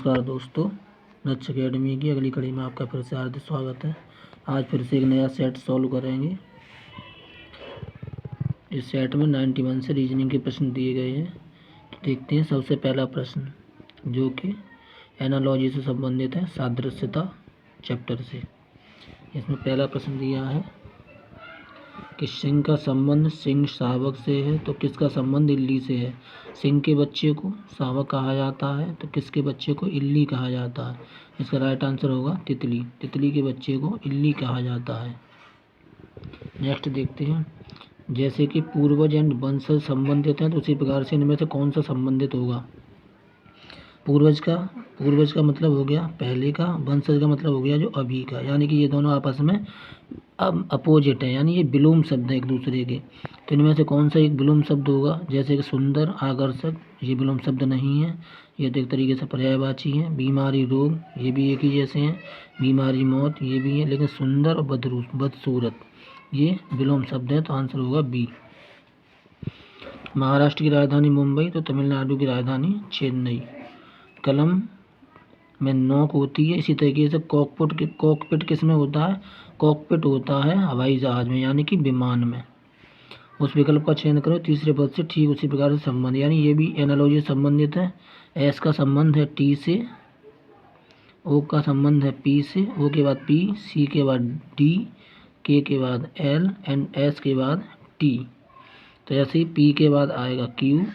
नमस्कार दोस्तों, नच अकेडमी की अगली कड़ी में आपका फिर से हार्दिक स्वागत है। आज फिर से एक नया सेट सॉल्व करेंगे। इस सेट में 91 से रीजनिंग के प्रश्न दिए गए हैं। तो देखते हैं सबसे पहला प्रश्न, जो कि एनालॉजी से संबंधित है, सादृश्यता चैप्टर से। इसमें पहला प्रश्न दिया है कि सिंह का संबंध सिंह शावक से है तो किसका संबंध इल्ली से है। सिंह के बच्चे को शावक कहा जाता है तो किसके बच्चे को इल्ली कहा जाता है। इसका राइट आंसर होगा तितली। तितली के बच्चे को इल्ली कहा जाता है। नेक्स्ट देखते हैं, जैसे कि पूर्वज एंड वंशज संबंधित हैं तो उसी प्रकार से इनमें से कौन सा संबंधित होगा। पूर्वज का मतलब हो गया पहले का, वंशज का मतलब हो गया जो अभी का, यानी कि ये दोनों आपस में अब अपोजिट है, यानी ये विलोम शब्द है एक दूसरे के। तो इनमें से कौन सा एक विलोम शब्द होगा। जैसे कि सुंदर, आकर्षक, ये विलोम शब्द नहीं है, ये तो एक तरीके से पर्यायवाची है। बीमारी, रोग, ये भी एक ही जैसे हैं। बीमारी, मौत, ये भी है। लेकिन सुंदर और बदसूरत ये विलोम शब्द है, तो आंसर होगा बी। महाराष्ट्र की राजधानी मुंबई तो तमिलनाडु की राजधानी चेन्नई। कलम में नोक होती है। इसी तरीके से कॉकपिट किस में होता है। कॉकपिट होता है हवाई जहाज में, यानी कि विमान में। उस विकल्प का चयन करो तीसरे पद से ठीक उसी प्रकार से संबंध, यानी ये भी एनालॉजी से संबंधित है। एस का संबंध है टी से, ओ का संबंध है पी से, ओ के बाद पी, सी के बाद डी, के के बाद एल एंड एस के बाद टी। तो ऐसे ही पी के बाद आएगा क्यू,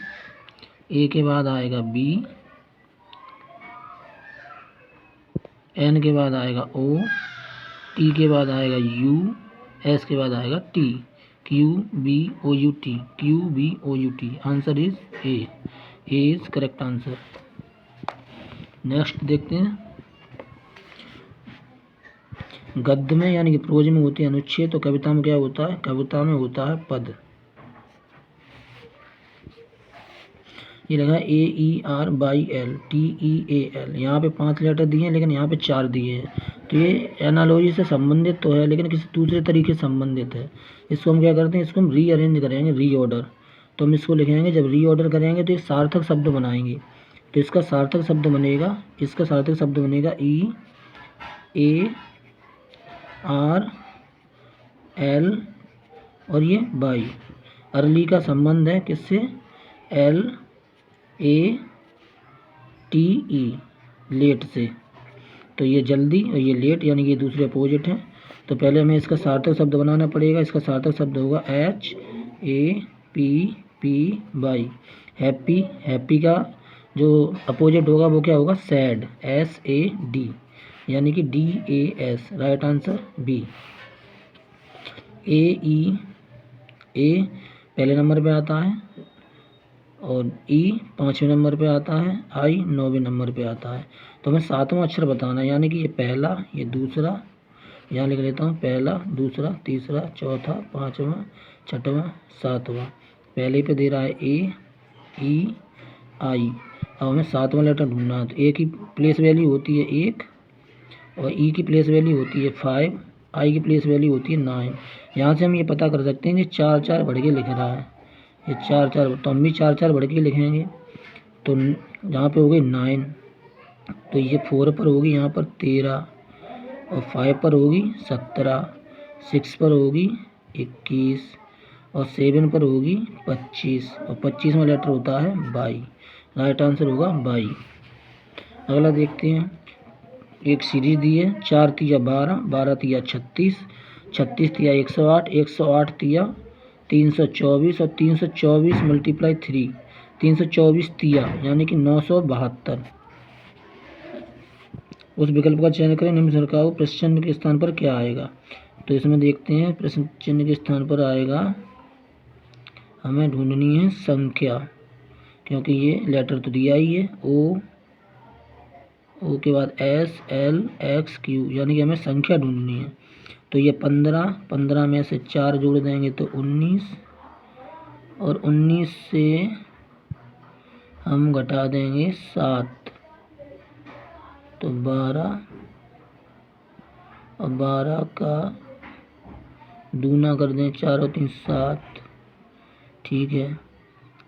ए के बाद आएगा बी, एन के बाद आएगा ओ, टी के बाद आएगा यू, एस के बाद आएगा T. Q B O U T, Q B O U T. Answer is A is correct answer. Next देखते हैं, गद्य में यानी कि प्रोज में होती है अनुच्छेद, तो कविता में क्या होता है। कविता में होता है पद। ये लगा AERYL TEAL। यहाँ पे 5 लेटर दिए हैं लेकिन यहाँ पे 4 दिए हैं, तो ये एनालॉजी से संबंधित तो है लेकिन किसी दूसरे तरीके से संबंधित है। इसको हम क्या करते हैं, इसको हम रीअरेंज करेंगे, रीऑर्डर। तो हम इसको लिखेंगे, जब रीऑर्डर करेंगे तो एक सार्थक शब्द बनाएंगे। तो इसका सार्थक शब्द बनेगा, EARL और ये बाई। अरली का संबंध है किससे, LATE, लेट से। तो ये जल्दी और ये लेट, यानी कि ये दूसरे अपोजिट हैं। तो पहले हमें इसका सार्थक शब्द बनाना पड़ेगा। इसका सार्थक शब्द होगा HAPPY। हैप्पी, हैप्पी का जो अपोजिट होगा वो क्या होगा, सैड, SAD, यानी कि DAS। Right answer B. A पहले नंबर पे आता है और ई 5वें नंबर पे आता है, आई 9वें नंबर पे आता है। तो हमें 7वां अक्षर बताना है, यानी कि ये पहला, ये दूसरा, यहाँ लिख लेता हूँ पहला, दूसरा, तीसरा, चौथा, 5वां, 6वां, 7वां। पहले पे दे रहा है ए, ई, आई। अब हमें 7वां लेटर ढूंढना है। तो ए की प्लेस वैल्यू होती है 1 और ई की प्लेस वैल्यू होती है 5, आई की प्लेस वैल्यू होती है 9। यहाँ से हम ये पता कर सकते हैं कि 4 बढ़ के लिख रहा है, ये 4 तो हम भी 4 बढ़ के लिखेंगे। तो यहाँ पे हो गई 9, तो ये 4 पर होगी यहाँ पर 13 और 5 पर होगी 17, 6 पर होगी 21 और 7 पर होगी 25 और 25वां लेटर होता है बाई। राइट आंसर होगा बाई। अगला देखते हैं, एक सीरीज दी है, 4 तिया 12, 12 तिया 36, 36 तिया 108, 108 तिया 324 और 324 मल्टीप्लाई 3, 324 तिया, यानी कि 972। उस विकल्प का चयन करें, निम्न सरकार प्रश्न चिन्ह के स्थान पर क्या आएगा। तो इसमें देखते हैं, प्रश्न चिन्ह के स्थान पर आएगा, हमें ढूंढनी है संख्या, क्योंकि ये लेटर तो दिया ही है। ओ के बाद S L X Q, यानी कि हमें संख्या ढूंढनी है। तो ये 15 में से 4 जोड़ देंगे तो 19 और 19 से हम घटा देंगे 7 तो 12 और 12 का दूना कर दें, 4 और 3 7, ठीक है।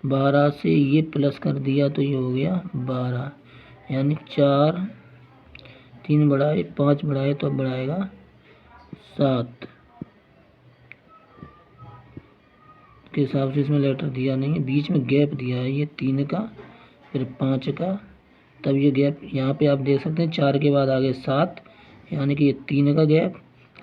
12 से ये प्लस कर दिया तो ये हो गया 12, यानी 4, 3 बढ़ाए 5 बढ़ाए तो अब बढ़ाएगा 7 के हिसाब से इसमें लेटर दिया नहीं है, बीच में गैप दिया है ये 3 का फिर 5 का, तब ये गैप यहाँ पे आप देख सकते हैं 4 के बाद आगे 7 यानी कि ये 3 का गैप,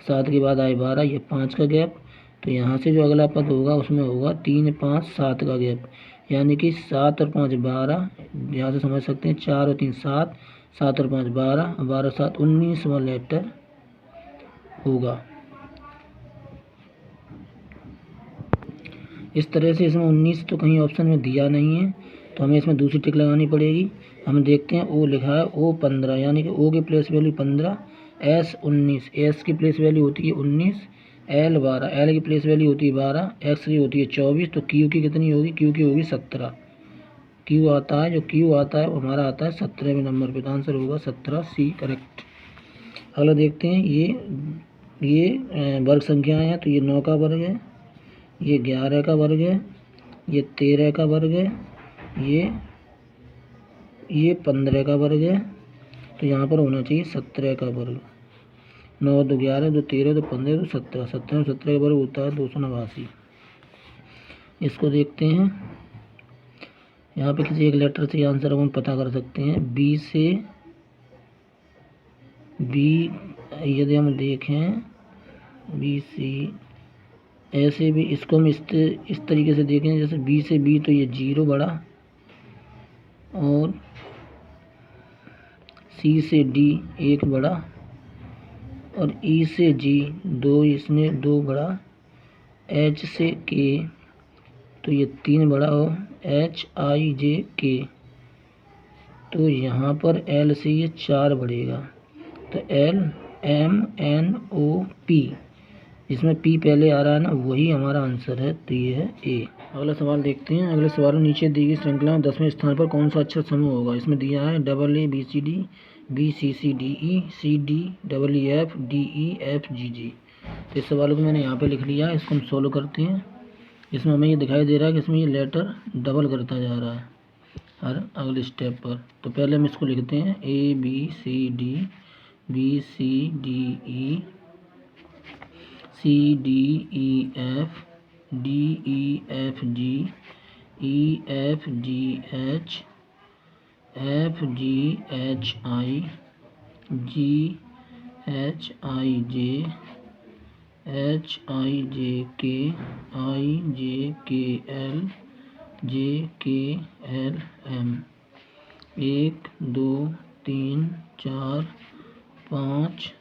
7 के बाद आए 12 ये 5 का गैप, तो यहाँ से जो अगला पद होगा उसमें होगा 3, 5, 7 का गैप, यानी कि 7 और 5 12, यहाँ से समझ सकते हैं 4 और 3 7, 7 और 5 12, 12 7 19वां लेटर होगा। इस तरह से इसमें 19 तो कहीं ऑप्शन में दिया नहीं है, तो हमें इसमें दूसरी टिक लगानी पड़ेगी। हम देखते हैं ओ लिखा है ओ 15 यानी कि ओ की प्लेस वैल्यू 15, एस 19, एस की प्लेस वैल्यू होती है 19, एल 12, एल की प्लेस वैल्यू होती है 12, एक्स की होती है 24, तो क्यू की कितनी होगी, क्यू की होगी 17। क्यू आता है, जो क्यू आता है वो हमारा आता है 17वें नंबर पर, तो आंसर होगा 17, सी करेक्ट। अगला देखते हैं ये वर्ग संख्याएँ हैं, तो ये 9 का वर्ग है, ये 11 का वर्ग है, ये 13 का वर्ग है, ये 15 का वर्ग है, तो यहाँ पर होना चाहिए 17 का वर्ग। 9 2 11 2 13 2 15 2 17, 17 17 का वर्ग होता है 289। इसको देखते हैं, यहाँ पे किसी एक लेटर से आंसर हम पता कर सकते हैं। बी से बी यदि हम देखें बी सी, ऐसे भी इसको हम इस तरीके से देखें, जैसे बी से बी तो ये 0 बड़ा, और सी से डी 1 बड़ा, और ई से जी 2, इसमें 2 बड़ा, एच से के तो ये 3 बड़ा, और एच आई जे के तो यहाँ पर एल से ये 4 बढ़ेगा, तो L M N O P, इसमें पी पहले आ रहा है ना, वही हमारा आंसर है, तो ये है ए। अगला सवाल देखते हैं। अगले सवाल में नीचे दी गई श्रृंखला में 10वें स्थान पर कौन सा अक्षर समूह होगा। इसमें दिया है double A B C D, B C C D E, C D double E F, D E F G G. तो इस सवाल को मैंने यहाँ पे लिख लिया, इसको हम सोल्व करते हैं। इसमें हमें ये दिखाई दे रहा है कि इसमें ये लेटर डबल करता जा रहा है हर अगले स्टेप पर। तो पहले हम इसको लिखते हैं A B C D, B C D E, C D E F, D E F G, E F G H, F G H I, G H I J, H I J K L, J K L M. 1 2 3 4 5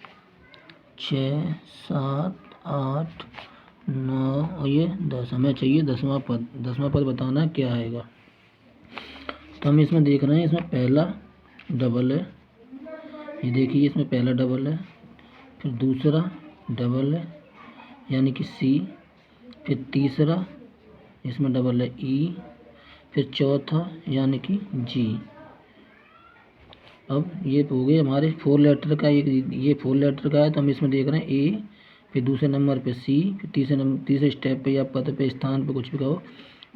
6 7 8 9 और ये 10। हमें चाहिए 10वां पद। 10वां पद बताना क्या आएगा। तो हम इसमें देख रहे हैं, इसमें पहला डबल है, ये देखिए इसमें पहला डबल है, फिर दूसरा डबल है यानी कि सी, फिर तीसरा इसमें डबल है ई, फिर चौथा यानी कि जी। अब ये हो गए हमारे 4 लेटर का, ये 4 लेटर का है, तो हम इसमें देख रहे हैं ए, फिर दूसरे नंबर पे सी, फिर तीसरे स्टेप पे या पद पे स्थान पे कुछ भी कहो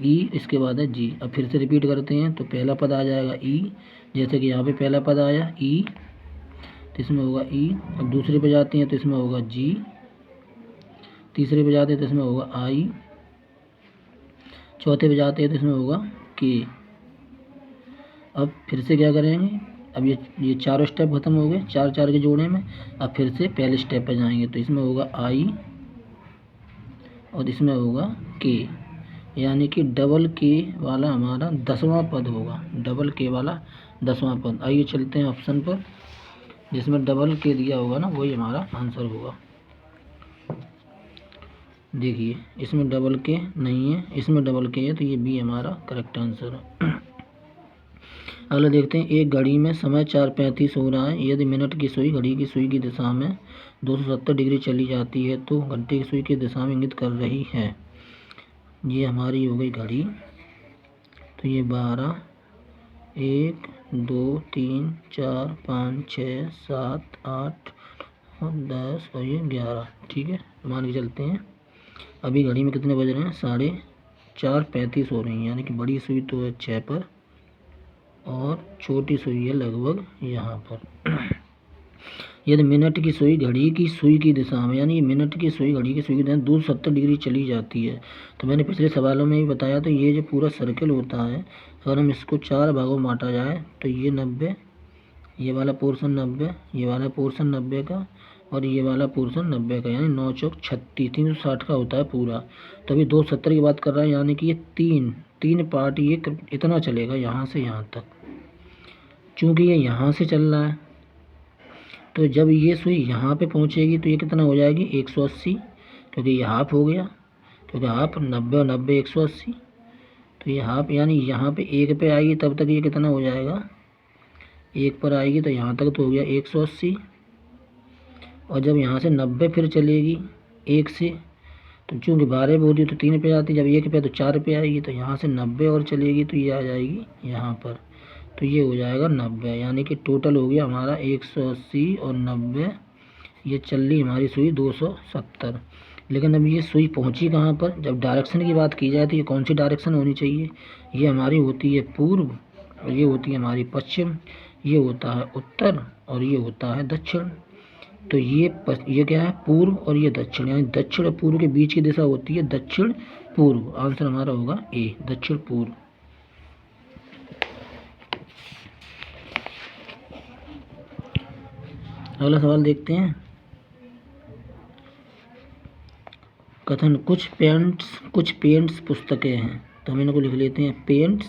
ई, इसके बाद है जी। अब फिर से रिपीट करते हैं, तो पहला पद आ जाएगा ई, जैसे कि यहाँ पे पहला पद आया ई, तो इसमें होगा ई। अब दूसरे पे जाते हैं तो इसमें होगा जी, तीसरे पे जाते हैं तो इसमें होगा आई, चौथे पे जाते हैं तो इसमें होगा के। अब फिर से क्या करेंगे, अब ये चारों स्टेप खत्म हो गए, 4 4 के जोड़े में। अब फिर से पहले स्टेप पे जाएंगे, तो इसमें होगा आई और इसमें होगा के, यानी कि डबल के वाला हमारा 10वां पद होगा, डबल के वाला 10वां पद। आइए चलते हैं ऑप्शन पर, जिसमें डबल के दिया होगा ना वही हमारा आंसर होगा। देखिए इसमें डबल के नहीं है, इसमें डबल के है, तो ये बी हमारा करेक्ट आंसर है। अगला देखते हैं, एक घड़ी में समय 4:35 हो रहा है। यदि मिनट की सुई घड़ी की सुई की दिशा में 270 डिग्री चली जाती है तो घंटे की सुई की दिशा में इंगित कर रही है। ये हमारी हो गई घड़ी, तो ये 12 1 2 3 4 5 6 7 8 और 10 और ये 11, ठीक है, मान के चलते हैं। अभी घड़ी में कितने बज रहे हैं, 4:35 हो रही हैं, यानी कि बड़ी सुई तो है 6 पर और छोटी सुई है लगभग यहाँ पर। यदि मिनट की सुई घड़ी की सुई की दिशा में, यानी मिनट की सुई घड़ी की सुई की दिशा में 270 डिग्री चली जाती है, तो मैंने पिछले सवालों में भी बताया, तो ये जो पूरा सर्कल होता है, अगर हम इसको 4 भागों में बांटा जाए तो ये 90, ये वाला पोर्शन 90, ये वाला पोर्शन 90 का और ये वाला पोर्शन 90 का, यानी 9 चौक 36, 360 का होता है पूरा। तो अभी 270 की बात कर रहा है, यानी कि ये तीन पार्ट ये इतना चलेगा यहाँ से यहाँ तक। चूँकि ये यहाँ से चल रहा है, तो जब ये सुई यहाँ पे पहुँचेगी तो ये कितना हो जाएगी 180, क्योंकि ये हाफ हो गया, क्योंकि हाफ 90 और 90 180, तो ये हाफ, यानी यहाँ पे 1 पे आएगी तब तक ये कितना हो जाएगा, 1 पर आएगी तो यहाँ तक तो हो गया 180, और जब यहाँ से 90 फिर चलेगी 1 से, तो चूँकि 12 पे होती है तो 3 पे आती, जब 1 पे तो 4 पे आएगी, तो यहाँ से 90 और चलेगी तो ये आ जाएगी यहाँ पर, तो ये हो जाएगा 90, यानी कि टोटल हो गया हमारा 180 और 90, ये चल रही हमारी सुई 270। लेकिन अब ये सुई पहुंची कहाँ पर, जब डायरेक्शन की बात की जाए तो ये कौन सी डायरेक्शन होनी चाहिए, ये हमारी होती है पूर्व और ये होती है हमारी पश्चिम, ये होता है उत्तर और ये होता है दक्षिण। तो ये क्या है, पूर्व और ये दक्षिण, यानी दक्षिण और पूर्व के बीच की दिशा होती है दक्षिण पूर्व। आंसर हमारा होगा ए, दक्षिण पूर्व। अगला सवाल देखते हैं। कथन, कुछ पेंट्स पुस्तकें हैं, तो हम इनको लिख लेते हैं पेंट्स,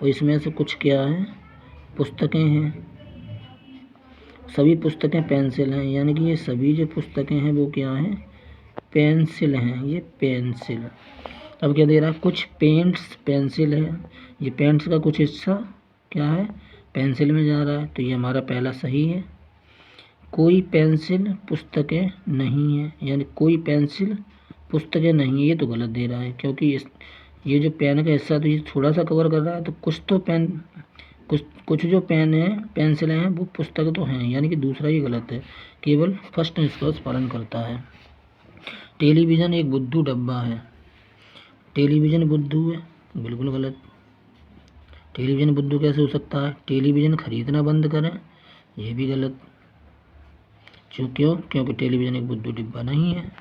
और इसमें से कुछ क्या है, पुस्तकें हैं। सभी पुस्तकें पेंसिल हैं, यानी कि ये सभी जो पुस्तकें हैं वो क्या हैं, पेंसिल हैं, ये पेंसिल। अब क्या दे रहा है, कुछ पेंट्स पेंसिल है, ये पेंट्स का कुछ हिस्सा क्या है, पेंसिल में जा रहा है, तो ये हमारा पहला सही है। कोई पेंसिल पुस्तकें नहीं है, यानी कोई पेंसिल पुस्तकें नहीं है, ये तो गलत दे रहा है, क्योंकि ये जो पेन का हिस्सा तो ये थोड़ा सा कवर कर रहा है, तो कुछ जो पेन है पेंसिलें हैं वो पुस्तक तो हैं, यानी कि दूसरा ही गलत है, केवल फर्स्ट निष्कर्ष पालन करता है। टेलीविज़न एक बुद्धू डब्बा है, टेलीविज़न बुद्धू है, बिल्कुल गलत। टेलीविज़न बुद्धू कैसे हो सकता है, टेलीविज़न खरीदना बंद करें, ये भी गलत। क्योंकि टेलीविज़न एक बुद्धू डिब्बा नहीं है।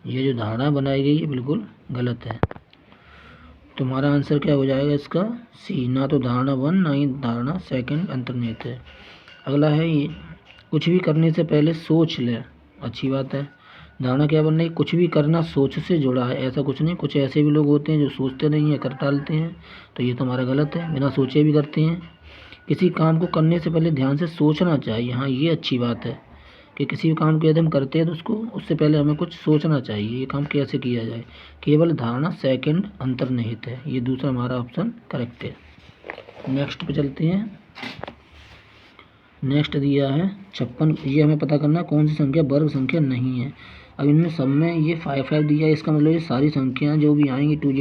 ये जो धारणा बनाई गई है बिल्कुल गलत है। तुम्हारा आंसर क्या हो जाएगा इसका, सी, ना तो धारणा 1 ना ही धारणा 2 अंतर्निहित है। अगला है ये, कुछ भी करने से पहले सोच ले, अच्छी बात है। धारणा क्या बन रही, कुछ भी करना सोच से जुड़ा है, ऐसा कुछ नहीं। कुछ ऐसे भी लोग होते हैं जो सोचते नहीं है, कर टालते हैं, तो ये तुम्हारा गलत है, बिना सोचे भी करते हैं। किसी काम को करने से पहले ध्यान से सोचना चाहिए, हाँ ये अच्छी बात है कि किसी भी काम को यदि हम करते हैं तो उसको उससे पहले हमें कुछ सोचना चाहिए, ये काम कैसे किया जाए। केवल धारणा 2 अंतर्निहित है, ये दूसरा हमारा ऑप्शन करेक्ट है। नेक्स्ट पे चलते हैं। नेक्स्ट दिया है 56, ये हमें पता करना कौन सी संख्या वर्ग संख्या नहीं है। अब इनमें सब में ये 5 दिया है, इसका मतलब ये सारी संख्याएं जो भी आएंगी 2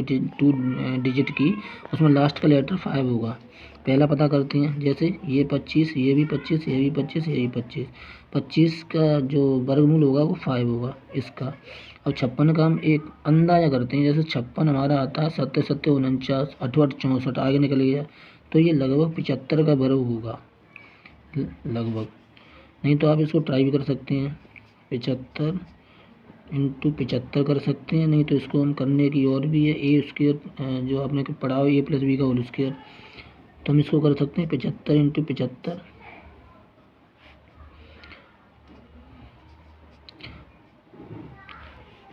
डिजिट की, उसमें लास्ट का लेटर 5 होगा। पहला पता करते हैं, जैसे ये 25, ये भी 25, ये भी 25, ये भी 25, 25 का जो वर्गमूल होगा वो 5 होगा इसका। अब 56 का हम एक अंदाजा करते हैं, जैसे 56 हमारा आता है 7 7 49, 8 8 64, आगे निकल गया, तो ये लगभग 75 का वर्ग होगा, लगभग। नहीं तो आप इसको ट्राई भी कर सकते हैं, 75 इंटू 75 कर सकते हैं, नहीं तो इसको हम करने की और भी है, ए स्क्वायर जो आपने पढ़ा हो, a+b का होल स्क्वायर, तो हम इसको कर सकते हैं 75 इंटू 75।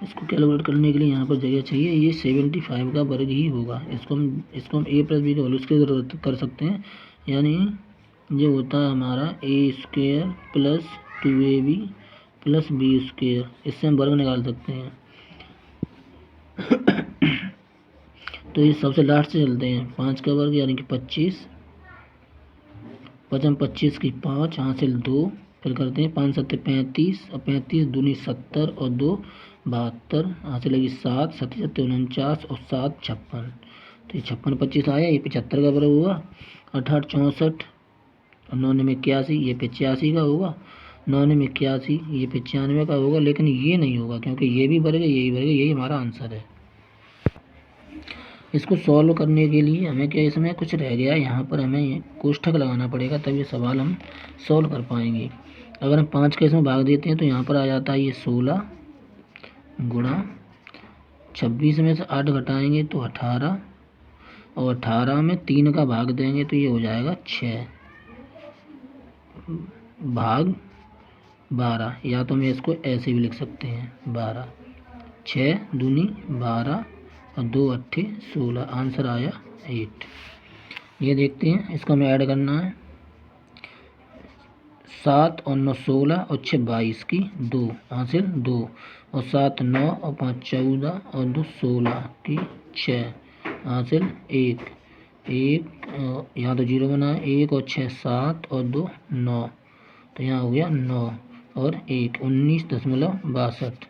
इसको कैलकुलेट करने के लिए यहाँ पर जगह चाहिए, ये 75 का वर्ग ही होगा। इसको हम a+b का होल स्क्वायर कर सकते हैं, यानी ये होता है हमारा a² + 2ab + b², इससे हम वर्ग निकाल सकते हैं। तो ये सबसे लास्ट से चलते हैं, 5 का वर्ग यानी कि 25, 25 की 5 हासिल 2, फिर करते हैं 5 7 35 और 35 दूनी 70 और 2 72, हासिल लगी 7, 7 7 49 और 7 56, तो ये 56 25 आया, ये 75 का वर्ग हुआ। 8 8 64 और 9 9 81, ये 85 का होगा। 9 9 81, ये 95 का होगा, लेकिन ये नहीं होगा क्योंकि ये भी वर्ग है, यही वर्ग है, यही हमारा आंसर है। इसको सॉल्व करने के लिए हमें क्या इसमें कुछ रह गया, यहाँ पर हमें ये कोष्ठक लगाना पड़ेगा, तब ये सवाल हम सॉल्व कर पाएंगे। अगर हम 5 का इसमें भाग देते हैं तो यहाँ पर आ जाता है ये 16 गुणा 26 में से 8 घटाएंगे तो 18, और 18 में 3 का भाग देंगे तो ये हो जाएगा 6 भाग 12, या तो हम इसको ऐसे भी लिख सकते हैं 12, 6 दूनी 12 और 2 अट्ठे 16, आंसर आया 8। ये देखते हैं, इसको हमें ऐड करना है। 7 और 9 16 और 6 22 की 2 हासिल 2, और 7 9 और 5 14 और 2 16 की 6 हासिल 1 यहाँ तो 0 बना है, 1 और 6 7 और 2 9, तो यहाँ हो गया 9 और 1 19.62।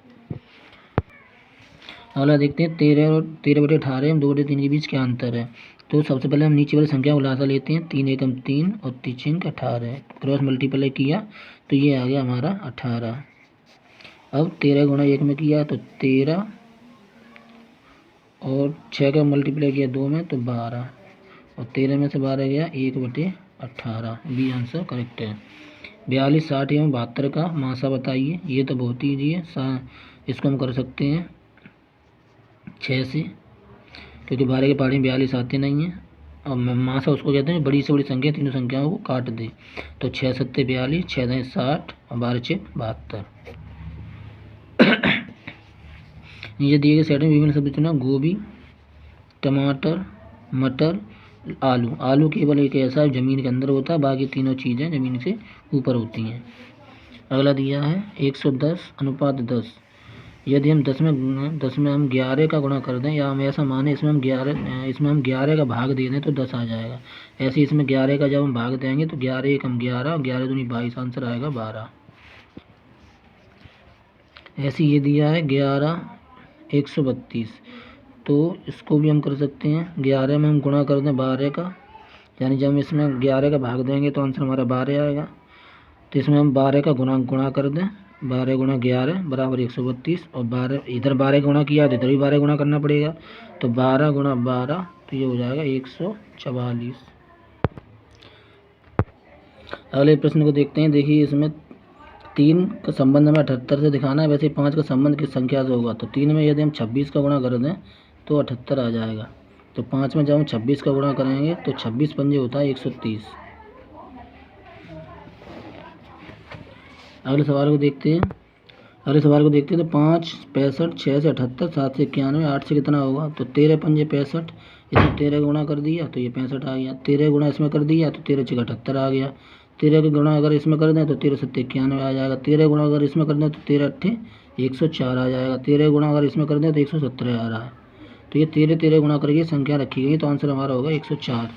अगला देखते हैं 13 और 13/18 2 बटे 3 के बीच क्या अंतर है। तो सबसे पहले हम नीचे वाली संख्या को लासा लेते हैं, 3 एकम 3 और 3 छिंक 18, क्रॉस मल्टीप्लाई किया तो ये आ गया हमारा 18। अब 13 गुणा 1 में किया तो 13 और 6 का मल्टीप्लाई किया 2 में तो 12, और 13 में से 12 गया 1/18, बी आंसर करेक्ट है। 42 60 एवं 72 का मासा बताइए। ये तो बहुत ईजी है, इसको हम कर सकते हैं 6 से, क्योंकि 12 के पहाड़ी में 42 आते नहीं हैं, और मासा उसको कहते हैं बड़ी से बड़ी संख्या तीनों संख्याओं को काट दे। तो 6 7 42, 6 10 60 और 12 6 72। नीचे दिए गए सेट में विभिन्न शब्द चुना, गोभी, टमाटर, मटर, आलू। आलू केवल एक ऐसा जमीन के अंदर होता है, बाकी तीनों चीज़ें जमीन से ऊपर होती हैं। अगला दिया है 110:10। यदि हम 10 में हम 11 का गुणा कर दें, या हम ऐसा माने इसमें हम 11 का भाग दे दें तो 10 आ जाएगा। ऐसे इसमें 11 का जब हम भाग देंगे तो 11 एक हम 11 और 11 दूनी 22, आंसर आएगा 12। ऐसे ये दिया है 11 132, तो इसको भी हम कर सकते हैं। 11 में हम गुणा कर दें 12 का, यानी जब हम इसमें 11 का भाग देंगे तो आंसर हमारा 12 आएगा। तो इसमें हम 12 का गुणा कर दें, 12 गुणा 11 बराबर 132, और 12 इधर 12 गुणा किया तो इधर भी 12 गुणा करना पड़ेगा, तो 12 गुणा 12 तो ये हो जाएगा 144। अगले प्रश्न को देखते हैं। देखिए इसमें 3 का संबंध हमें 78 से दिखाना है, वैसे 5 का संबंध किस संख्या से होगा। तो 3 में यदि हम 26 का गुणा कर दें तो 78 आ जाएगा। तो 5 में जब हम 26 का गुणा करेंगे तो 26 पंजे होता है 130। अगले सवाल को देखते हैं। तो 5 65 6 से 78 7 से 91 8 से कितना होगा। तो 13 पंजे 65, इसमें 13 गुणा कर दिया तो ये 65 आ गया। 13 गुणा इसमें कर दिया तो 13 6 78 आ गया। 13 के गुणा अगर इसमें कर दें तो 13 7 91 आ जाएगा। 13 गुणा अगर इसमें कर दें तो 13 8 104 आ जाएगा। 13 गुणा अगर इसमें कर दें तो 117 आ रहा है। तो ये 13 गुणा करके संख्या रखी गई, तो आंसर हमारा होगा 104।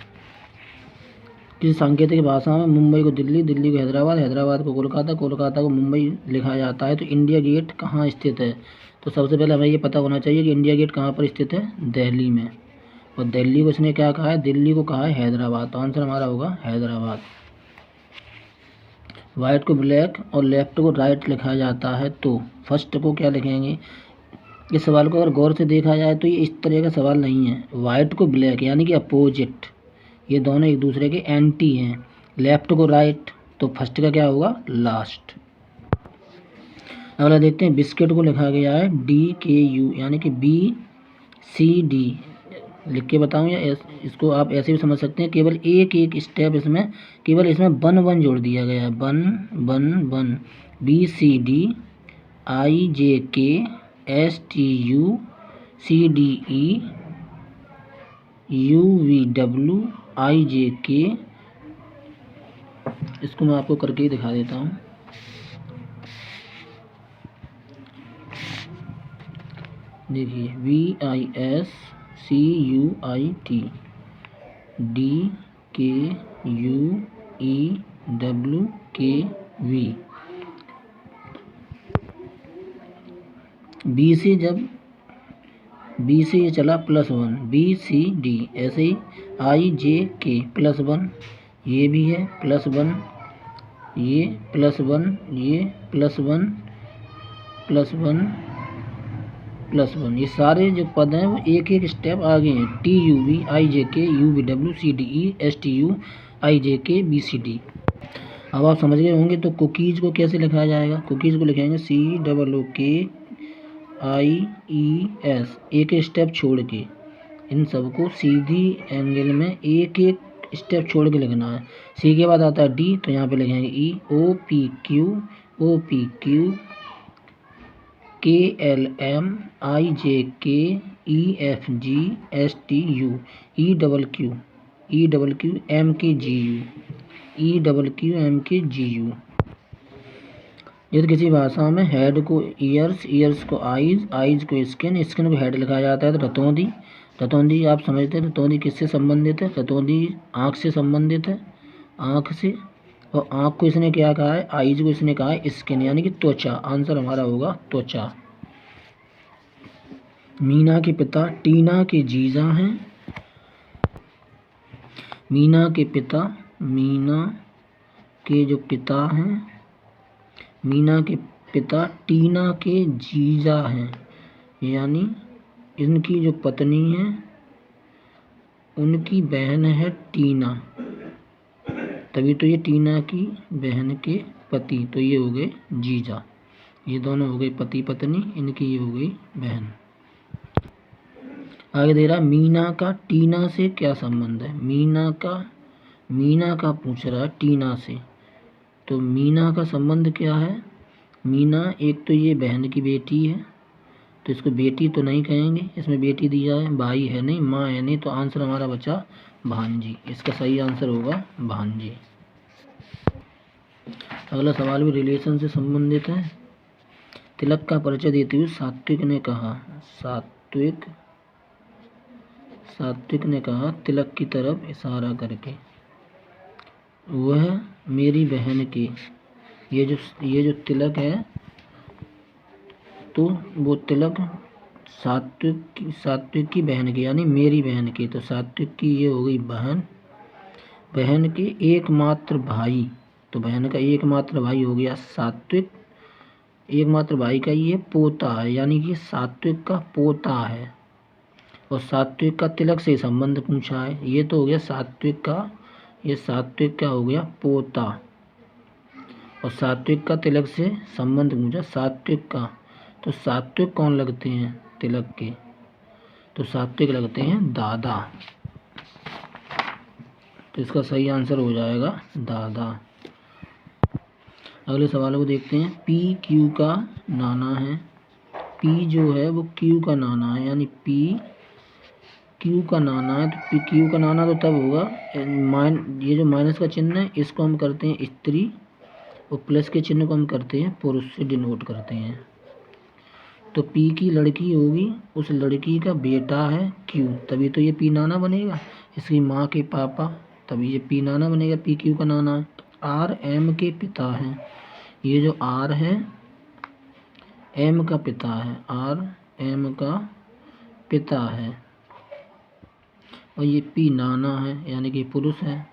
किसी सांकेतिक भाषा में मुंबई को दिल्ली, दिल्ली को हैदराबाद, हैदराबाद को कोलकाता, कोलकाता को मुंबई लिखा जाता है। तो इंडिया गेट कहाँ स्थित है। तो सबसे पहले हमें ये पता होना चाहिए कि इंडिया गेट कहाँ पर स्थित है, दिल्ली में। और दिल्ली को इसने क्या कहा है, दिल्ली को कहा है हैदराबाद। तो आंसर हमारा होगा हैदराबाद। वाइट को ब्लैक और लेफ्ट को राइट लिखा जाता है, तो फर्स्ट को क्या लिखेंगे। इस सवाल को अगर गौर से देखा जाए तो ये इस तरह का सवाल नहीं है। वाइट को ब्लैक यानी कि अपोजिट, ये दोनों एक दूसरे के एंटी हैं। लेफ्ट को राइट, तो फर्स्ट का क्या होगा, लास्ट। अगला देखते हैं। बिस्किट को लिखा गया है DKU यानी कि BCD लिख के बताऊँ, या इसको आप ऐसे भी समझ सकते हैं। केवल एक स्टेप इसमें, केवल इसमें 1 1 जोड़ दिया गया है। 1 1 BCD IJK STU CDE UVW IJK। इसको मैं आपको करके ही दिखा देता हूँ। देखिए VISCUIT DKUEWKV। बी से ये चला +1, BCD ऐसे ही IJK +1, ये भी है +1, ये +1, ये +1 +1 +1। ये सारे जो पद हैं वो एक एक स्टेप आगे हैं। TUV IJK UVW CDE STU IJK BCD। अब आप समझ गए होंगे। तो कुकीज़ को कैसे लिखा जाएगा? कुकीज़ को लिखेंगे COOKIES, एक स्टेप छोड़ के। इन सबको सीधी एंगल में एक एक स्टेप छोड़ के लिखना है। सी के बाद आता है D, तो यहाँ पे लिखेंगे OPQ KLM IJK EFG STU EWQ MKGU। यदि किसी भाषा में हेड को ईयर्स को आइज को स्किन को हेड लिखा जाता है तो रतौंधी आप समझते हैं। रतौंधी किससे संबंधित है? रतौंधी आँख से संबंधित है, आँख से। और आँख को इसने क्या कहा है? आइज को इसने कहा है स्किन, यानी कि त्वचा। आंसर हमारा होगा त्वचा। मीना के पिता टीना के जीजा हैं। मीना के जो पिता हैं, मीना के पिता टीना के जीजा हैं, यानी इनकी जो पत्नी है उनकी बहन है टीना, तभी तो ये टीना की बहन के पति, तो ये हो गए जीजा। ये दोनों हो गए पति पत्नी, इनकी ये हो गई बहन। आगे दे रहा मीना का टीना से क्या संबंध है? मीना का पूछ रहा है टीना से, तो मीना का संबंध क्या है? मीना एक तो ये बहन की बेटी है, तो इसको बेटी तो नहीं कहेंगे, इसमें बेटी दिया है, भाई है नहीं, माँ है नहीं, तो आंसर हमारा बचा भांजी। इसका सही आंसर होगा भांजी। अगला सवाल भी रिलेशन से संबंधित है। तिलक का परिचय देते हुए सात्विक ने कहा तिलक की तरफ इशारा करके, वह मेरी बहन के, ये जो तिलक है, तो वो तिलक सात्विक की बहन की, यानी मेरी बहन की। तो सात्विक की ये हो गई बहन के एकमात्र भाई, तो बहन का एकमात्र भाई हो गया सात्विक। एकमात्र भाई का ये पोता है, यानी कि सात्विक का पोता है। और सात्विक का तिलक से संबंध पूछा है, ये तो हो गया सात्विक का, ये सात्विक का हो गया पोता। और सात्विक का तिलक से संबंध पूछा सात्विक का, तो सात्विक कौन लगते हैं तिलक के? तो सात्विक लगते हैं दादा। तो इसका सही आंसर हो जाएगा दादा। अगले सवाल को देखते हैं। P Q का नाना है। P जो है वो Q का नाना है, यानी P Q का नाना है। तो Q का नाना तो तब होगा, ये जो माइनस का चिन्ह है इसको हम करते हैं स्त्री, और प्लस के चिन्ह को हम करते हैं पुरुष से डिनोट करते हैं। तो P की लड़की होगी, उस लड़की का बेटा है Q, तभी तो ये P नाना बनेगा। इसकी माँ के पापा, तभी ये P नाना बनेगा, P Q का नाना है। R M के पिता हैं। ये जो R है M का पिता है, R M का पिता है। और ये P नाना है, यानी कि पुरुष है।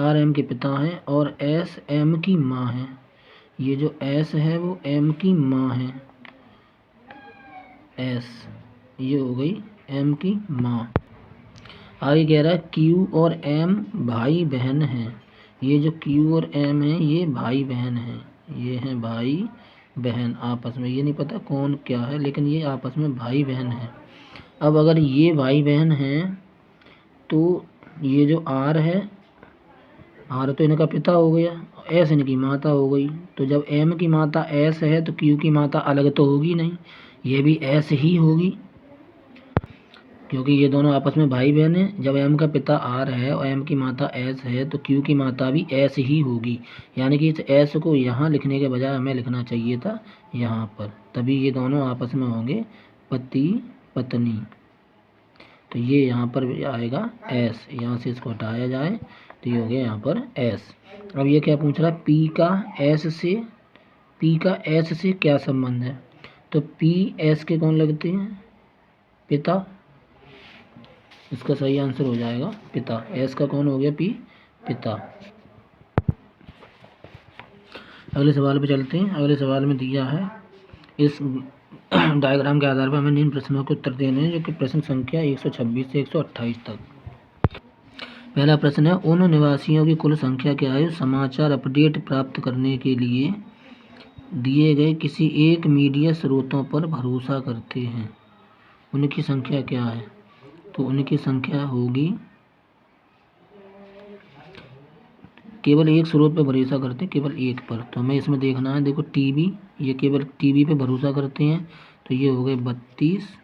R M के पिता हैं, और S M की माँ है। ये जो S है वो M की माँ है, S, ये हो गई M की माँ। आगे कह रहा है Q और M भाई बहन हैं। ये जो Q और M है ये भाई बहन हैं, ये हैं भाई बहन आपस में। ये नहीं पता कौन क्या है, लेकिन ये आपस में भाई बहन हैं। अब अगर ये भाई बहन हैं तो ये जो R है, R तो इनका पिता हो गया, S इनकी माता हो गई। तो जब M की माता S है तो Q की माता अलग तो होगी नहीं, ये भी S ही होगी, क्योंकि ये दोनों आपस में भाई बहन हैं। जब M का पिता R है और M की माता S है तो Q की माता भी S ही होगी, यानी कि इस S को यहाँ लिखने के बजाय हमें लिखना चाहिए था यहाँ पर, तभी ये दोनों आपस में होंगे पति पत्नी। तो ये यहाँ पर आएगा S, यहाँ से इसको हटाया जाए तो ये हो गया यहाँ पर S। अब ये क्या पूछ रहा है? P का S से क्या संबंध है? तो P S के कौन लगते हैं? पिता। इसका सही आंसर हो जाएगा पिता। S का कौन हो गया? P, पिता। अगले सवाल पे चलते हैं। अगले सवाल में दिया है इस डायग्राम के आधार पर हमें निम्न प्रश्नों के उत्तर देने हैं, जो कि प्रश्न संख्या 126 से 128 तक। पहला प्रश्न है, उन निवासियों की कुल संख्या क्या है समाचार अपडेट प्राप्त करने के लिए दिए गए किसी एक मीडिया स्रोतों पर भरोसा करते हैं। उनकी संख्या क्या है? तो उनकी संख्या होगी, केवल एक स्रोत पर भरोसा करते हैं, केवल एक पर। तो हमें इसमें देखना है, देखो टीवी, ये केवल टीवी पे भरोसा करते हैं, तो ये हो गए 32।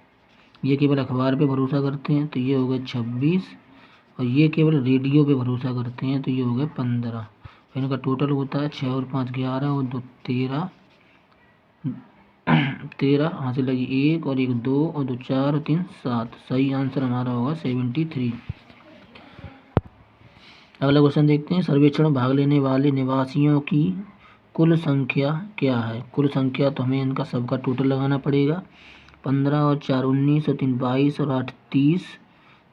ये केवल अखबार पे भरोसा करते हैं, तो ये हो गए 26। और ये केवल रेडियो पे भरोसा करते हैं, तो ये हो गए 15। इनका टोटल होता है 6 और 5 11 और 2 13। 13 यहाँ से लगी 1 और 1 2 और 2 4 और 3 7। सही आंसर हमारा होगा 73। अगला क्वेश्चन देखते हैं, सर्वेक्षण में भाग लेने वाले निवासियों की कुल संख्या क्या है? कुल संख्या तो हमें इनका सबका टोटल लगाना पड़ेगा। 15 और 4 19 और 3 22 और 8 30,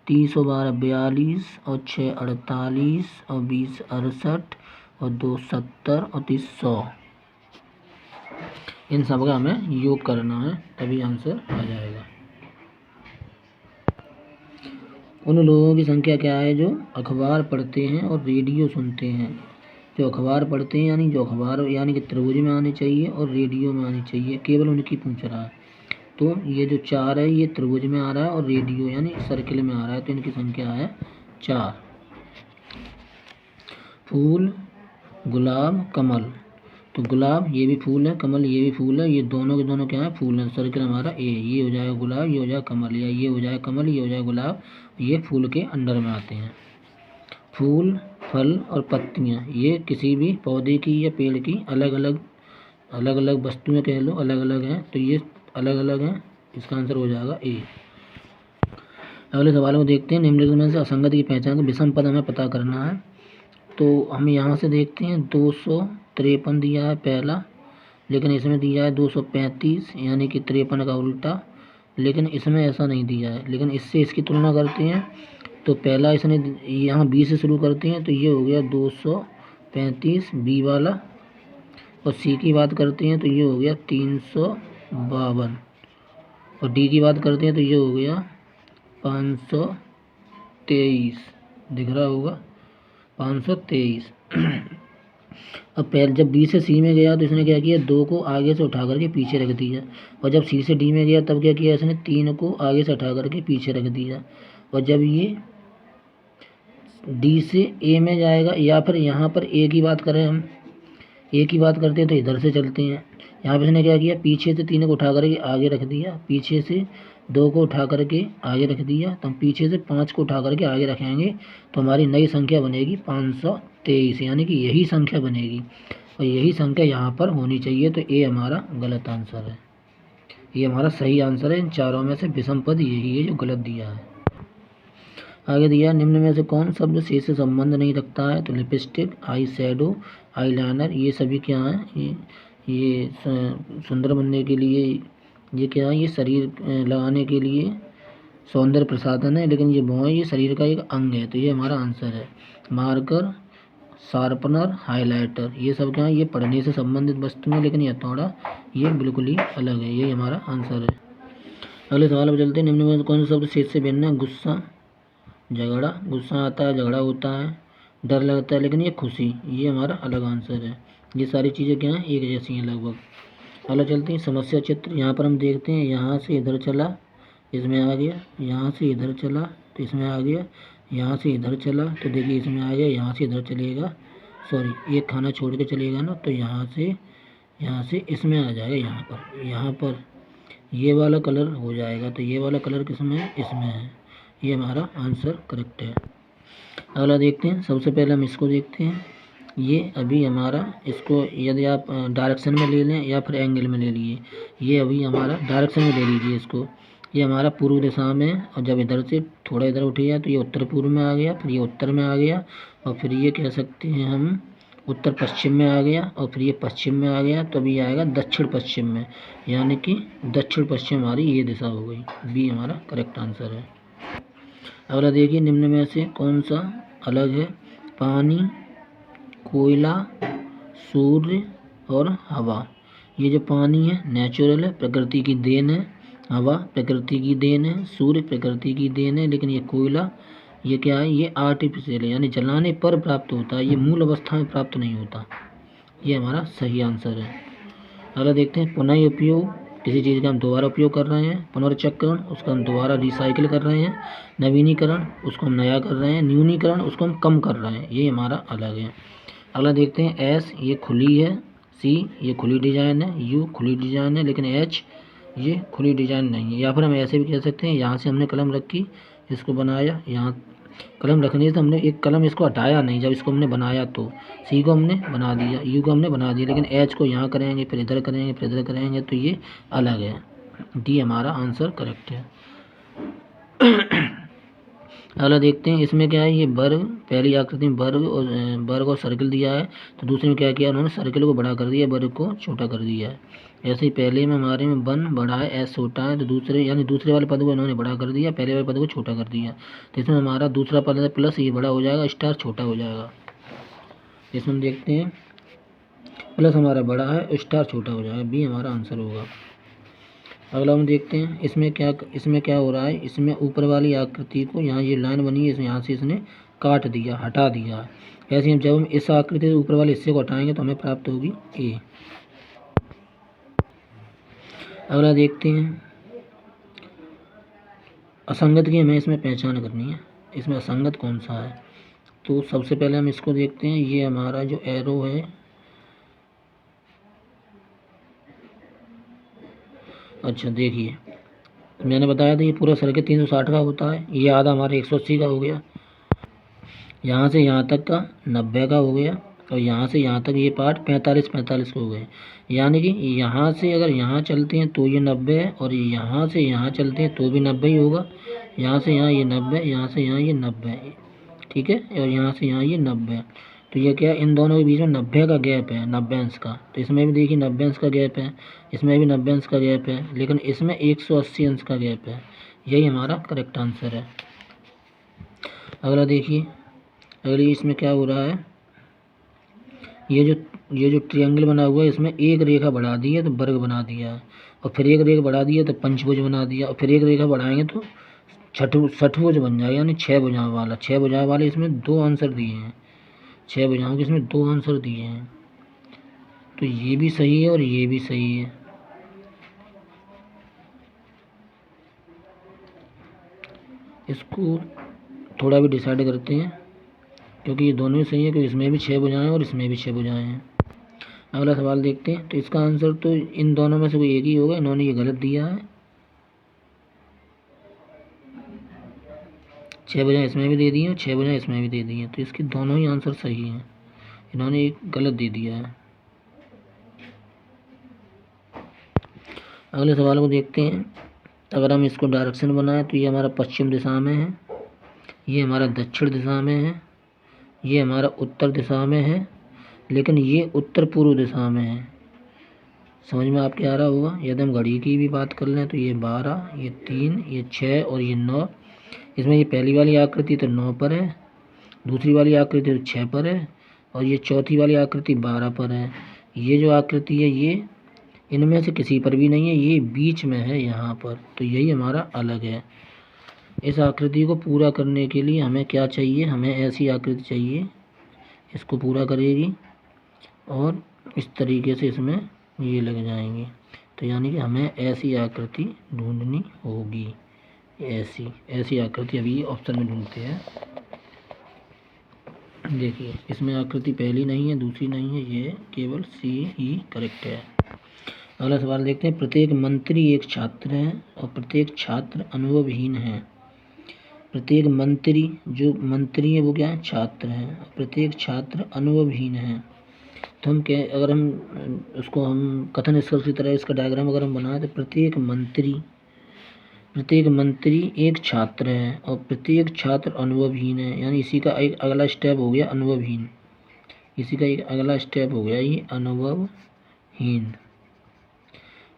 30 और 12 42 और 6 48 और 20 68 और 2 70 और 30 100। इन सब का हमें योग करना है, तभी आंसर आ जाएगा। उन लोगों की संख्या क्या है जो अखबार पढ़ते हैं और रेडियो सुनते हैं? जो अखबार पढ़ते हैं यानी जो अखबार यानी कि त्रिभुज में आनी चाहिए और रेडियो में आनी चाहिए, केवल उनकी पूछ रहा है। तो ये जो 4 है ये त्रिभुज में आ रहा है और रेडियो यानी सर्किल में आ रहा है, तो इनकी संख्या है 4। फूल, गुलाब, कमल। तो गुलाब ये भी फूल है, कमल ये भी फूल है, ये दोनों के दोनों क्या है? फूल है। सर्किल हमारा ए, ये हो जाएगा गुलाब, ये हो जाएगा कमल, या ये हो जाएगा कमल, ये हो जाएगा गुलाब। ये फूल के अंडर में आते हैं। फूल, फल और पत्तियाँ ये किसी भी पौधे की या पेड़ की अलग अलग वस्तुएं कह लो, अलग अलग हैं, तो ये अलग अलग हैं। इसका आंसर हो जाएगा ए। अगले सवाल में देखते हैं, निम्नलिखित में से असंगत की पहचान, विषम पद हमें पता करना है। तो हम यहाँ से देखते हैं 253 दिया है पहला, लेकिन इसमें दिया है 235 यानी कि 53 का उल्टा, लेकिन इसमें ऐसा नहीं दिया है। लेकिन इससे इसकी तुलना करते हैं तो पहला इसने यहाँ 20 से शुरू करते हैं, तो ये हो गया 235 बी वाला। और सी की बात करते हैं तो ये हो गया 352। और डी की बात करते हैं तो ये हो गया 523। दिख रहा होगा 523। अब पहले जब बी से सी में गया तो इसने क्या किया, 2 को आगे से उठा करके पीछे रख दिया। और जब सी से डी में गया तब क्या किया इसने, 3 को आगे से उठा करके पीछे रख दिया। और जब ये डी से ए में जाएगा, या फिर यहाँ पर ए की बात करें, हम ए की बात करते हैं तो इधर से चलते हैं। यहाँ पे इसने क्या किया, पीछे से 3 को उठा करके आगे रख दिया, पीछे से 2 को उठा करके आगे रख दिया, तो हम पीछे से 5 को उठा करके आगे रखेंगे, तो हमारी नई संख्या बनेगी 523, यानी कि यही संख्या बनेगी। और यही संख्या यहाँ पर होनी चाहिए, तो ए हमारा गलत आंसर है। ये हमारा सही आंसर है। इन चारों में से विषम पद यही है जो गलत दिया है। आगे दिया, निम्न में से कौन शब्द से संबंध नहीं रखता है? तो lipstick, eye shadow, eye liner, ये सभी क्या हैं, ये सुंदर बनने के लिए, ये क्या है, ये शरीर लगाने के लिए सौंदर्य प्रसाधन है, लेकिन ये वो ये शरीर का एक अंग है, तो ये हमारा आंसर है। मार्कर, शार्पनर, हाइलाइटर, ये सब क्या है, ये पढ़ने से संबंधित वस्तु है, लेकिन यह थोड़ा ये बिल्कुल ही अलग है। ये हमारा आंसर है। अगले सवाल पर चलते हैं, निम्न में कौन सा शब्द शेष से भिन्न है? गुस्सा, झगड़ा, गुस्सा आता है, झगड़ा होता है, डर लगता है, लेकिन ये खुशी, ये हमारा अलग आंसर है। ये सारी चीज़ें क्या हैं, एक जैसी हैं लगभग। अगला चलते हैं, समस्या चित्र। यहाँ पर हम देखते हैं, यहाँ से इधर चला, इसमें आ गया, यहाँ से इधर चला तो इसमें आ गया, यहाँ से इधर चला तो देखिए इसमें आ गया, यहाँ से इधर चलेगा, सॉरी एक खाना छोड़ के चलेगा ना, तो यहाँ से इसमें आ जाएगा, यहाँ पर ये वाला कलर हो जाएगा, तो ये वाला कलर किसमें है, इसमें है। ये हमारा आंसर करेक्ट है। अगला देखते हैं, सबसे पहले हम इसको देखते हैं। ये अभी हमारा, इसको यदि आप डायरेक्शन में ले लें या फिर एंगल में ले लिए, ये अभी हमारा डायरेक्शन में ले लीजिए इसको। ये हमारा पूर्व दिशा में है, और जब इधर से थोड़ा इधर उठ गया तो ये उत्तर पूर्व में आ गया, फिर ये उत्तर में आ गया, और फिर ये कह सकते हैं हम उत्तर पश्चिम में आ गया, और फिर ये पश्चिम में आ गया, तो अभी आएगा दक्षिण पश्चिम में, यानी कि दक्षिण पश्चिम हमारी ये दिशा हो गई। बी हमारा करेक्ट आंसर है। अगला देखिए, निम्न में से कौन सा अलग है? पानी, कोयला, सूर्य और हवा। ये जो पानी है नेचुरल है, प्रकृति की देन है। हवा प्रकृति की देन है, सूर्य प्रकृति की देन है। लेकिन ये कोयला ये क्या है, ये आर्टिफिशियल है, यानी जलाने पर प्राप्त होता है, ये मूल अवस्था में प्राप्त नहीं होता। ये हमारा सही आंसर है। अगला देखते हैं, पुनः उपयोग, किसी चीज़ का हम दोबारा उपयोग कर रहे हैं। पुनर्चक्रण, उसका हम दोबारा रिसाइकिल कर रहे हैं। नवीनीकरण, उसको हम नया कर रहे हैं। न्यूनीकरण, उसको हम कम कर रहे हैं। ये हमारा अलग है। अगला देखते हैं, एस ये खुली है, सी ये खुली डिजाइन है, यू खुली डिजाइन है, लेकिन एच ये खुली डिजाइन नहीं है। या फिर हम ऐसे भी कह सकते हैं, यहाँ से हमने कलम रखी, इसको बनाया, यहाँ कलम रखने से हमने एक कलम इसको हटाया नहीं, जब इसको हमने बनाया तो सी को हमने बना दिया, यू को हमने बना दिया, लेकिन एच को यहाँ करेंगे, फिर इधर करेंगे, फिर इधर करेंगे, तो ये अलग है। डी हमारा आंसर करेक्ट है। अगला देखते हैं, इसमें क्या है, ये वर्ग, पहली आकृति में वर्ग और सर्किल दिया है, तो दूसरे में क्या किया उन्होंने, सर्किल को बड़ा कर दिया, वर्ग को छोटा कर दिया है। ऐसे ही पहले में हमारे में वन बड़ा है, एस छोटा है, तो दूसरे वाले पद को इन्होंने बड़ा कर दिया, पहले वाले पद को छोटा कर दिया। तो इसमें हमारा दूसरा पद है प्लस, ये बड़ा हो जाएगा, स्टार छोटा हो जाएगा। इसमें हम देखते हैं, प्लस हमारा बड़ा है, स्टार छोटा हो जाएगा, बी हमारा आंसर होगा। अगला हम देखते हैं, इसमें क्या हो रहा है, इसमें ऊपर वाली आकृति को, यहाँ ये लाइन बनी है, यहाँ से इसने काट दिया, हटा दिया है। ऐसे हम जब हम इस आकृति से ऊपर वाले हिस्से को हटाएंगे तो हमें प्राप्त होगी ए। अगला देखते हैं, असंगत की हमें इसमें पहचान करनी है, इसमें असंगत कौन सा है। तो सबसे पहले हम इसको देखते हैं, ये हमारा जो एरो है, अच्छा देखिए मैंने बताया था ये पूरा सर्किल 360 का होता है, ये आधा हमारे 180 का हो गया, यहाँ से यहाँ तक का 90 का हो गया, और यहाँ से यहाँ तक ये पार्ट 45 का हो गए। यानी कि यहाँ से अगर यहाँ चलते हैं तो ये 90 है, और यहाँ से यहाँ चलते हैं तो भी 90 ही होगा। यहाँ से यहाँ ये 90, यहाँ से यहाँ ये 90, ठीक है, और यहाँ से यहाँ ये 90। तो ये क्या, इन दोनों के बीच में 90 का गैप है, 90 अंश का। तो इसमें भी देखिए 90 अंश का गैप है, इसमें भी 90 अंश का गैप है, लेकिन इसमें 180 अंश का गैप है। यही हमारा करेक्ट आंसर है। अगला देखिए, अगली इसमें क्या हो रहा है, ये जो ट्रायंगल बना हुआ है, इसमें एक रेखा बढ़ा दी है तो वर्ग बना दिया है, और फिर एक रेखा बढ़ा दी है तो पंचभुज बना दिया, और फिर एक रेखा बढ़ाएंगे तो छठभुज बन जाएगा, यानी 6 भुजाओं वाले इसमें 2 आंसर दिए हैं, 6 भुजाओं के इसमें 2 आंसर दिए हैं। तो ये भी सही है और ये भी सही है। इसको थोड़ा भी डिसाइड करते हैं, क्योंकि ये दोनों ही सही है, क्योंकि इसमें भी 6 भुजाएं और इसमें भी 6 भुजाएं हैं। अगला सवाल देखते हैं, तो इसका आंसर तो इन दोनों में से कोई एक ही होगा, इन्होंने ये गलत दिया है। 6 भुजाएं इसमें भी दे दी हैं और 6 भुजाएं इसमें भी दे दी हैं, तो इसके दोनों ही आंसर सही हैं, इन्होंने एक गलत दे दिया है। अगले सवाल को देखते हैं, अगर हम इसको डायरेक्शन बनाएं तो ये हमारा पश्चिम दिशा में है, ये हमारा दक्षिण दिशा में है, ये हमारा उत्तर दिशा में है, लेकिन ये उत्तर पूर्व दिशा में है। समझ में आपके आ रहा होगा। यदि हम घड़ी की भी बात कर लें तो ये 12, ये 3, ये 6 और ये 9। इसमें ये पहली वाली आकृति तो 9 पर है, दूसरी वाली आकृति तो 6 पर है, और ये चौथी वाली आकृति 12 पर है। ये जो आकृति है ये इनमें से किसी पर भी नहीं है, ये बीच में है यहाँ पर, तो यही हमारा अलग है। इस आकृति को पूरा करने के लिए हमें क्या चाहिए, हमें ऐसी आकृति चाहिए, इसको पूरा करेगी, और इस तरीके से इसमें ये लग जाएंगे। तो यानी कि हमें ऐसी आकृति ढूंढनी होगी, ऐसी आकृति अभी ऑप्शन में ढूंढते हैं। देखिए इसमें आकृति पहली नहीं है, दूसरी नहीं है, ये केवल सी ही करेक्ट है। अगला सवाल देखते हैं, प्रत्येक मंत्री एक छात्र है और प्रत्येक छात्र अनुभवहीन है। प्रत्येक मंत्री, जो मंत्री है वो क्या है, छात्र है, प्रत्येक छात्र अनुभवहीन है। तो हम क्या, अगर हम उसको हम कथन निष्कर्ष की तरह इसका डायग्राम अगर हम बनाए तो प्रत्येक मंत्री एक छात्र है और प्रत्येक छात्र अनुभवहीन है, यानी इसी का एक अगला स्टेप हो गया अनुभवहीन, इसी का एक अगला स्टेप हो गया ये अनुभवहीन।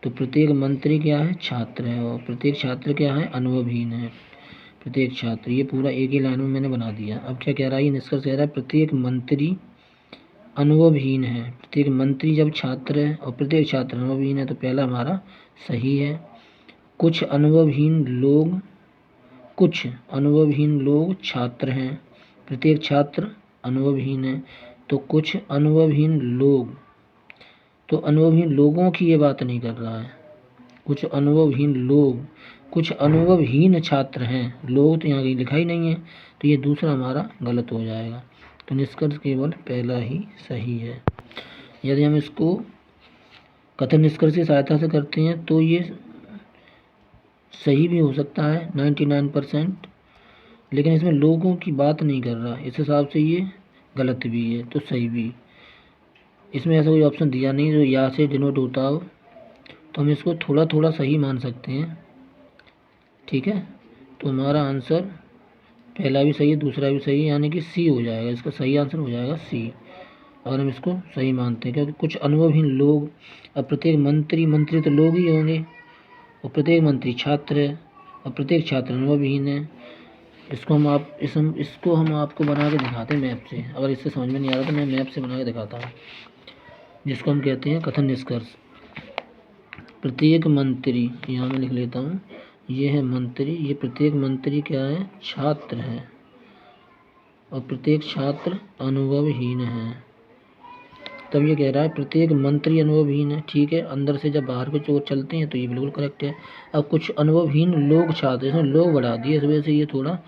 तो प्रत्येक मंत्री क्या है, छात्र है, और प्रत्येक छात्र क्या है, अनुभवहीन है। प्रत्येक छात्र, ये पूरा एक ही लाइन में मैंने बना दिया। अब क्या कह रहा है ये निष्कर्ष कह रहा है, प्रत्येक मंत्री अनुभवहीन है। प्रत्येक मंत्री जब छात्र है और प्रत्येक छात्र अनुभवहीन है तो पहला हमारा सही है। कुछ अनुभवहीन लोग छात्र हैं, प्रत्येक छात्र अनुभवहीन है। तो कुछ अनुभवहीन लोग, तो अनुभवहीन लोगों की ये बात नहीं कर रहा है। कुछ अनुभवहीन लोग, कुछ अनुभवहीन छात्र हैं, लोग तो यहाँ कहीं लिखा ही नहीं है, तो ये दूसरा हमारा गलत हो जाएगा। तो निष्कर्ष केवल पहला ही सही है। यदि हम इसको कथन निष्कर्ष की सहायता से करते हैं तो ये सही भी हो सकता है 99%, लेकिन इसमें लोगों की बात नहीं कर रहा, इस हिसाब से ये गलत भी है तो सही भी। इसमें ऐसा कोई ऑप्शन दिया नहीं जो या से डिनोट होता हो, तो हम इसको थोड़ा थोड़ा सही मान सकते हैं। ठीक है, तो हमारा आंसर पहला भी सही है, दूसरा भी सही है, यानी कि सी हो जाएगा। इसका सही आंसर हो जाएगा सी, अगर हम इसको सही मानते हैं। क्योंकि कुछ अनुभवहीन लोग, अब प्रत्येक मंत्री तो लोग ही होंगे, और प्रत्येक मंत्री छात्र है और प्रत्येक छात्र अनुभवहीन है। इसको हम आपको बना के दिखाते हैं मैप से। अगर इससे समझ में नहीं आ रहा तो मैं मैप से बना के दिखाता हूँ, जिसको हम कहते हैं कथन निष्कर्ष। प्रत्येक मंत्री, यहाँ मैं लिख लेता हूँ, ये है मंत्री, ये प्रत्येक मंत्री क्या है, छात्र है, और प्रत्येक छात्र अनुभवहीन है। तब ये कह रहा है प्रत्येक मंत्री अनुभवहीन है। ठीक है, अंदर से जब बाहर को चोर चलते हैं तो ये बिल्कुल करेक्ट है। अब कुछ अनुभवहीन लोग छात्र, इसमें लोग बढ़ा दिए, इस वजह से ये थोड़ा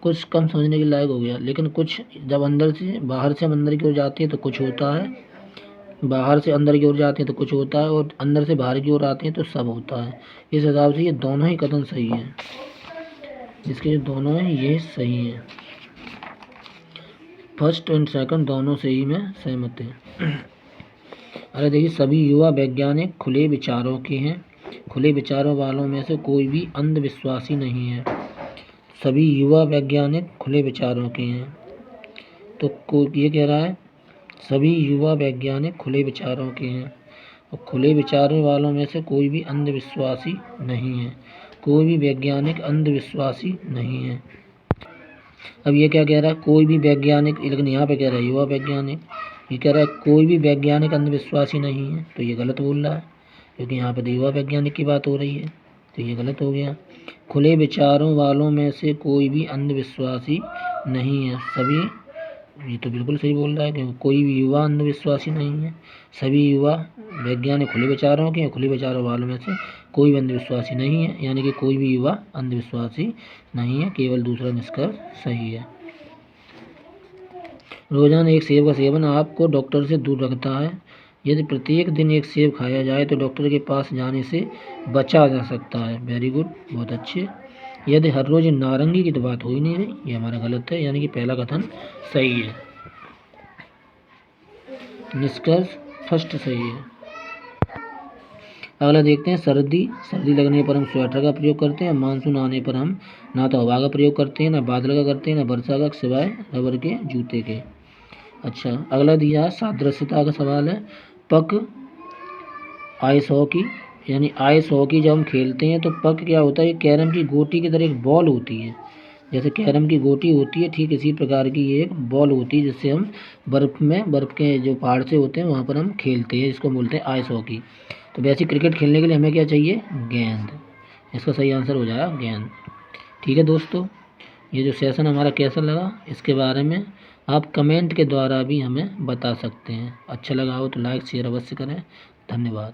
कुछ कम समझने के लायक हो गया। लेकिन कुछ जब अंदर से बाहर से हम अंदर की ओर जाते हैं तो कुछ होता है, बाहर से अंदर की ओर जाते हैं तो कुछ होता है, और अंदर से बाहर की ओर आते हैं तो सब होता है। इस हिसाब से ये दोनों ही कथन सही हैं, इसके जो दोनों हैं ये सही हैं। फर्स्ट एंड सेकंड दोनों से ही मैं सहमत है। अरे देखिए, सभी युवा वैज्ञानिक खुले विचारों के हैं। खुले विचारों वालों में से कोई भी अंधविश्वासी नहीं है। सभी युवा वैज्ञानिक खुले विचारों के हैं, तो ये कह रहा है सभी युवा वैज्ञानिक खुले विचारों के हैं, और खुले विचारों वालों में से कोई भी अंधविश्वासी नहीं है। कोई भी वैज्ञानिक अंधविश्वासी नहीं है। अब ये क्या कह रहा है, कोई भी वैज्ञानिक, लेकिन यहाँ पे कह रहा है युवा वैज्ञानिक, ये कह रहा है कोई भी वैज्ञानिक अंधविश्वासी नहीं है, तो ये गलत बोल रहा है, क्योंकि यहाँ पे युवा वैज्ञानिक की बात हो रही है, तो ये गलत हो गया। खुले विचारों वालों में से कोई भी अंधविश्वासी नहीं है, सभी, ये तो बिल्कुल सही बोल रहा है, क्योंकि कोई भी युवा अंधविश्वासी नहीं है। सभी युवा वैज्ञानिक खुले विचारों के, खुले विचारों वालों में से कोई भी अंधविश्वासी नहीं है, यानी कि कोई भी युवा अंधविश्वासी नहीं है, केवल दूसरा निष्कर्ष सही है। रोजाना एक सेब का सेवन आपको डॉक्टर से दूर रखता है। यदि प्रत्येक दिन एक सेब खाया जाए तो डॉक्टर के पास जाने से बचा जा सकता है। वेरी गुड, बहुत अच्छे। यदि हर रोज नारंगी की तो बात हो ही नहीं रही, ये हमारा गलत है, यानी कि पहला कथन सही है। निष्कर्ष फर्स्ट सही है। अगला देखते हैं, सर्दी लगने पर हम स्वेटर का प्रयोग करते हैं, मानसून आने पर हम ना तो हवा का प्रयोग करते हैं, ना बादल का करते हैं, ना वर्षा का, सिवाय रबर के जूते के। अच्छा, अगला दिया सादृश्यता का सवाल है। पक आइस हॉकी, यानी आइस हॉकी जब हम खेलते हैं तो पक क्या होता है, कैरम की गोटी की तरह एक बॉल होती है। जैसे कैरम की गोटी होती है, ठीक इसी प्रकार की ये एक बॉल होती है, जिससे हम बर्फ़ के जो पहाड़ से होते हैं वहाँ पर हम खेलते हैं, जिसको बोलते हैं आइस हॉकी। तो वैसे क्रिकेट खेलने के लिए हमें क्या चाहिए, गेंद। इसका सही आंसर हो जाएगा गेंद। ठीक है दोस्तों, ये जो सेशन हमारा कैसा लगा, इसके बारे में आप कमेंट के द्वारा भी हमें बता सकते हैं। अच्छा लगा हो तो लाइक शेयर अवश्य करें। धन्यवाद।